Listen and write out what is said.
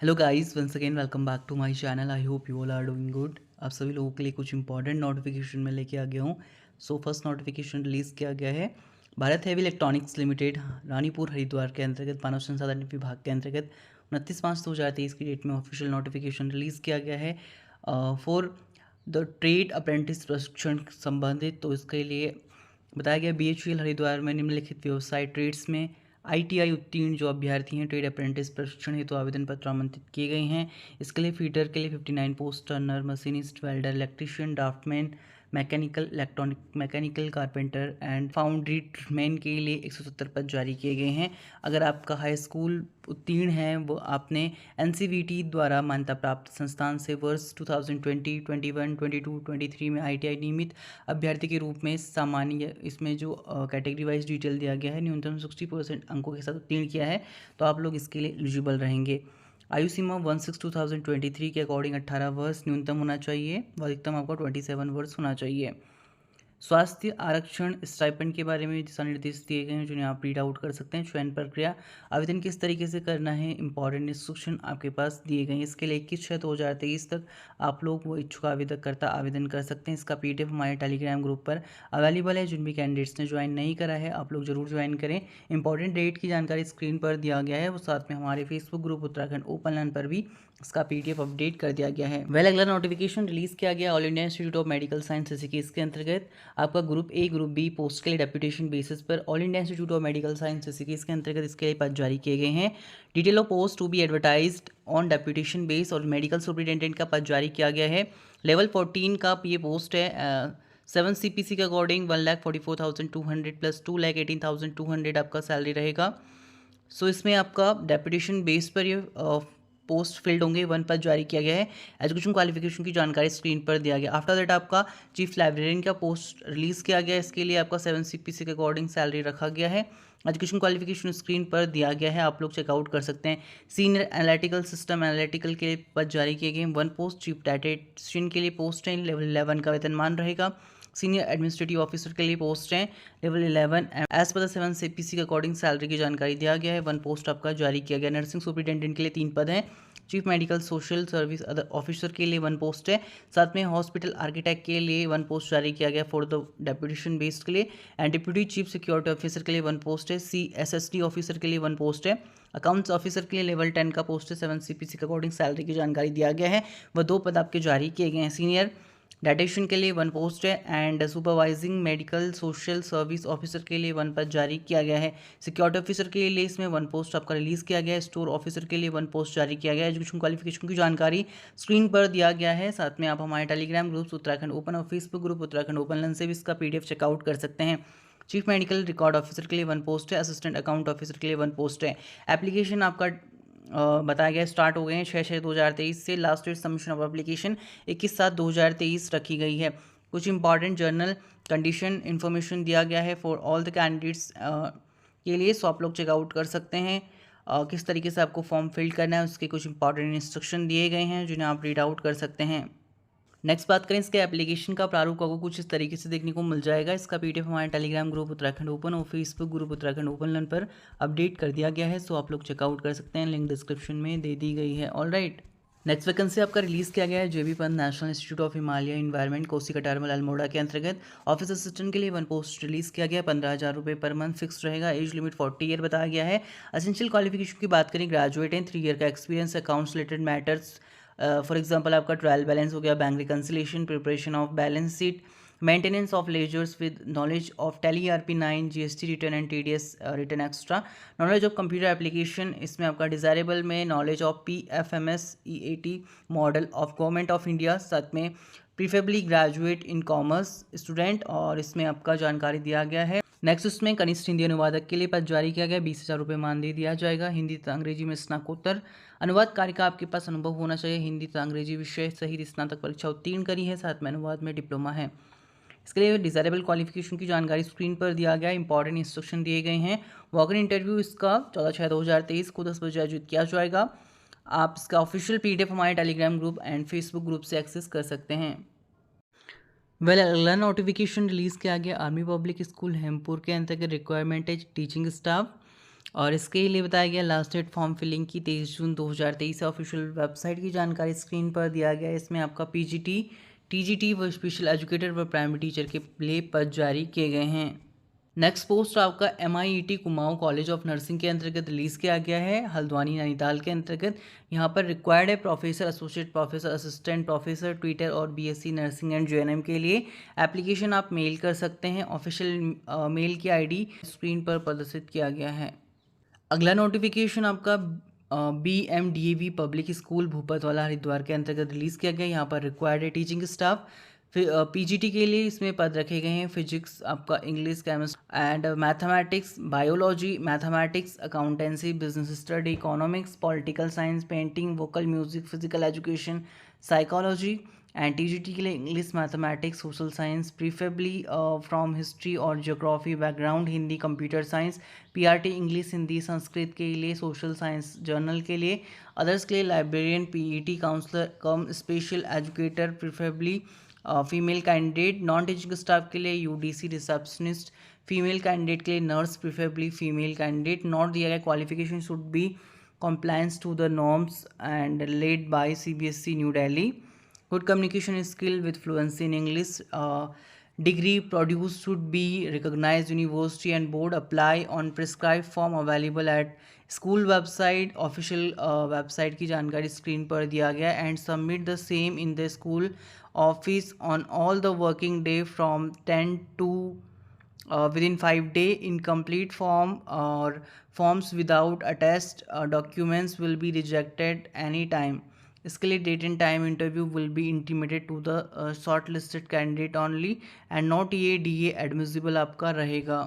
Hello guys, once again welcome back to my channel. I hope you all are doing good. आप सभी लोगों के लिए कुछ इंपॉर्टेंट नोटिफिकेशन में लेके आ गया हूँ। फर्स्ट नोटिफिकेशन रिलीज़ किया गया है Bharat heavy electronics limited Ranipur Haridwar के अंतर्गत मानव संसाधन विभाग के अंतर्गत 29/5/2023 की डेट में ऑफिशियल नोटिफिकेशन रिलीज़ किया गया है फॉर द ट्रेड अप्रेंटिस प्रशिक्षण संबंधित। तो इसके लिए बताया गया BHEL हरिद्वार में निम्नलिखित व्यवसाय ट्रेड्स में ITI उत्तीर्ण जो अभ्यर्थी हैं ट्रेड अप्रेंटिस प्रशिक्षण हेतु आवेदन पत्र आमंत्रित किए गए हैं। इसके लिए फीटर के लिए 59 post, turner, machinist, welder, electrician, draftsman, mechanical, electronic mechanical, carpenter and foundry man के लिए 170 पद जारी किए गए हैं। अगर आपका हाई स्कूल उत्तीर्ण है, वो आपने NCVT द्वारा मान्यता प्राप्त संस्थान से वर्ष 2020, 21, 22, 23 में ITI नियमित अभ्यर्थी के रूप में सामान्य इसमें जो कैटेगरी वाइज डिटेल दिया गया है, न्यूनतम 60% अंकों के साथ उत्तीर्ण किया है तो आप लोग इसके लिए एलिजिबल रहेंगे। आयु सीमा 1/6/2023 के अकॉर्डिंग 18 वर्ष न्यूनतम होना चाहिए और अधिकतम आपका 27 वर्ष होना चाहिए। स्वास्थ्य आरक्षण स्टाइपेंड के बारे में दिशा निर्देश दिए गए हैं जिन्हें आप रीड आउट कर सकते हैं। चयन प्रक्रिया, आवेदन किस तरीके से करना है, इंपॉर्टेंट इंस्ट्रक्शन आपके पास दिए गए हैं। इसके लिए 21/6/2023 तक आप लोग वो इच्छुक आवेदनकर्ता आवेदन कर सकते हैं। इसका PDF हमारे टेलीग्राम ग्रुप पर अवेलेबल है। जिन भी कैंडिडेट्स ने ज्वाइन नहीं करा है आप लोग जरूर ज्वाइन करें। इंपॉर्टेंट डेट की जानकारी स्क्रीन पर दिया गया है, वो साथ में हमारे Facebook group Uttarakhand open learn पर भी इसका PDF अपडेट कर दिया गया है। अगला नोटिफिकेशन रिलीज किया गया all India institute of medical science Rishikesh के अंतर्गत आपका group A group B post के लिए डेप्यूटेशन बेसिस पर all India institute of medical science Rishikesh के अंतर्गत इसके लिए पद जारी किए गए हैं। Detail of post to be advertised on deputation base और मेडिकल सुपरिटेंडेंट का पद जारी किया गया है। लेवल 14 का ये पोस्ट है। 7 CPC के अकॉर्डिंग 1,44,200 प्लस 2,18,200 आपका सैलरी रहेगा। सो इसमें आपका डेप्यूटेशन बेस पर ये पोस्ट फिल्ड होंगे। 1 पद जारी किया गया है। एजुकेशन क्वालिफिकेशन की जानकारी स्क्रीन पर दिया गया। आफ्टर दैट आपका चीफ लाइब्रेरियन का पोस्ट रिलीज़ किया गया। इसके लिए आपका 7 CPC के अकॉर्डिंग सैलरी रखा गया है। एजुकेशन क्वालिफिकेशन स्क्रीन पर दिया गया है, आप लोग चेकआउट कर सकते हैं। सीनियर एनालिटिकल सिस्टम एनालिटिकल के लिए पद जारी किए गए। 1 पोस्ट चीफ डायटेशियन के लिए पोस्ट है, लेवल 11 का वेतनमान रहेगा। सीनियर एडमिनिस्ट्रेटिव ऑफिसर के लिए पोस्ट है लेवल 11। एज पर द 7 CPC के अकॉर्डिंग सैलरी की जानकारी दिया गया है। 1 पोस्ट आपका जारी किया गया। नर्सिंग सुपरिटेंडेंट के लिए 3 पद हैं। Chief medical social service other officer के लिए 1 पोस्ट है। साथ में हॉस्पिटल आर्किटेक्ट के लिए 1 पोस्ट जारी किया गया फॉर द डेप्यूटेशन बेस्ड के लिए। And deputy chief security officer के लिए 1 पोस्ट है। CSSD ऑफिसर के लिए 1 पोस्ट है। अकाउंट्स ऑफिसर के लिए लेवल 10 का पोस्ट है। 7 CPC के अकॉर्डिंग सैलरी की जानकारी दिया गया है। वह 2 पद आपके जारी किए गए हैं। सीनियर डायटेशियन के लिए 1 पोस्ट है and supervising medical social service officer के लिए 1 पद जारी किया गया है। सिक्योरिटी ऑफिसर के लिए इसमें 1 पोस्ट आपका रिलीज किया गया है। स्टोर ऑफिसर के लिए 1 पोस्ट जारी किया गया है। एजुकेशन क्वालिफिकेशन की जानकारी स्क्रीन पर दिया गया है। साथ में आप हमारे टेलीग्राम ग्रुप्स उत्तराखंड ओपन और Facebook group Uttarakhand open learn से भी इसका PDF चेकआउट कर सकते हैं। चीफ मेडिकल रिकॉर्ड ऑफिसर के लिए 1 पोस्ट है। असिस्टेंट अकाउंट ऑफिसर के लिए 1 पोस्ट है। एप्लीकेशन आपका बताया गया स्टार्ट हो गए हैं 6/6/2023 से। Last date submission of application 21/7/2023 रखी गई है। कुछ इंपॉर्टेंट जर्नल कंडीशन इन्फॉर्मेशन दिया गया है फॉर ऑल द कैंडिडेट्स के लिए, सो आप लोग चेकआउट कर सकते हैं। किस तरीके से आपको फॉर्म फिल करना है उसके कुछ इंपॉर्टेंट इंस्ट्रक्शन दिए गए हैं जिन्हें आप रीड आउट कर सकते हैं। नेक्स्ट बात करें इसके एप्लीकेशन का प्रारूप आपको कुछ इस तरीके से देखने को मिल जाएगा। इसका PDF हमारे टेलीग्राम ग्रुप उत्तराखंड ओपन और Facebook group Uttarakhand open learn पर अपडेट कर दिया गया है, सो आप लोग चेकआउट कर सकते हैं। लिंक डिस्क्रिप्शन में दे दी गई है। ऑल राइट, नेक्स्ट वैकेंसी आपका रिलीज़ किया गया है JB Pant national institute of Himalaya environment Kosi Katarmal Almora के अंतर्गत। ऑफिस असिस्टेंट के लिए 1 पोस्ट रिलीज़ किया गया। 15,000 रुपये पर मंथ फिक्स रहेगा। एज लिमिट 40 ईयर बताया गया है। एसेंशियल क्वालिफिकेशन की बात करें, ग्रेजुएट हैं, 3 ईयर का experience, accounts related matters for example आपका ट्रायल बैलेंस हो गया, bank reconciliation, preparation of balance sheet, maintenance of ledgers with knowledge of tally ERP9, GST return and TDS return extra, knowledge of computer application, इसमें आपका desirable में knowledge of PFMS EAT model of government of India, साथ में preferably graduate in commerce student, और इसमें आपका जानकारी दिया गया है। नेक्स्ट उसमें कनिष्ठ हिंदी अनुवादक के लिए पद जारी किया गया। 20,000 रुपये मानदेय दिया जाएगा। हिंदी तथा अंग्रेजी में स्नातकोत्तर अनुवाद कार्य का आपके पास अनुभव होना चाहिए। हिंदी तथा अंग्रेजी विषय सहित स्नातक परीक्षा उत्तीर्ण करी है, साथ में अनुवाद में डिप्लोमा है। इसके लिए डिज़ायरेबल क्वालिफिकेशन की जानकारी स्क्रीन पर दिया गया। इंपॉर्टेंट इंस्ट्रक्शन दिए गए हैं। वॉक इन इंटरव्यू इसका 14/6/2023 को 10 बजे आयोजित किया जाएगा। आप इसका ऑफिशियल PDF हमारे Telegram group and Facebook group से एक्सेस कर सकते हैं। अगला नोटिफिकेशन रिलीज़ किया गया आर्मी पब्लिक स्कूल हेमपुर के अंतर्गत। रिक्वायरमेंट है टीचिंग स्टाफ और इसके लिए बताया गया लास्ट डेट फॉर्म फिलिंग की 23 जून 2023 है। ऑफिशियल वेबसाइट की जानकारी स्क्रीन पर दिया गया है। इसमें आपका पीजीटी, टीजीटी व स्पेशल एजुकेटर व प्राइमरी टीचर के लिए पद जारी किए गए हैं। नेक्स्ट पोस्ट आपका MIET Kumaon college of nursing के अंतर्गत रिलीज़ किया गया है, हल्द्वानी नैनीताल के अंतर्गत। यहाँ पर रिक्वायर्ड है professor, associate professor, assistant professor, Twitter और BSc नर्सिंग एंड JNM के लिए। एप्लीकेशन आप मेल कर सकते हैं। ऑफिशियल मेल की ID स्क्रीन पर प्रदर्शित किया गया है। अगला नोटिफिकेशन आपका BMDAV public school Bhupatwala Haridwar के अंतर्गत रिलीज़ किया गया। यहाँ पर रिक्वायर्ड है टीचिंग स्टाफ। फिर PGT के लिए इसमें पद रखे गए हैं फिजिक्स, आपका English, chemistry and mathematics, biology, mathematics, accountancy, business study, economics, political science, painting, vocal music, physical education, psychology. And TGT के लिए English, mathematics, social science, preferably from history और geography background, Hindi, computer science. PRT English, Hindi, Sanskrit के लिए, social science journal के लिए। Others के लिए librarian, PET counsellor cum special educator, preferably female candidate. Non teaching staff के लिए UDC रिसेप्शनिस्ट। फीमेल कैंडिडेट के लिए nurse, preferably female candidate. Not दिया गया qualification should be compliance to the norms and led by CBSE New Delhi. Good communication skill with fluency in English. Degree produced should be recognized university and board. Apply on prescribed form available at school website. Official website की जानकारी screen पर दिया गया and submit the same in the school office on all the working day from 10 to within 5 days. Incomplete form or forms without attached documents will be rejected anytime. इसके लिए date and time interview will be intimated to the short listed candidate only and not ये DA admissible आपका रहेगा।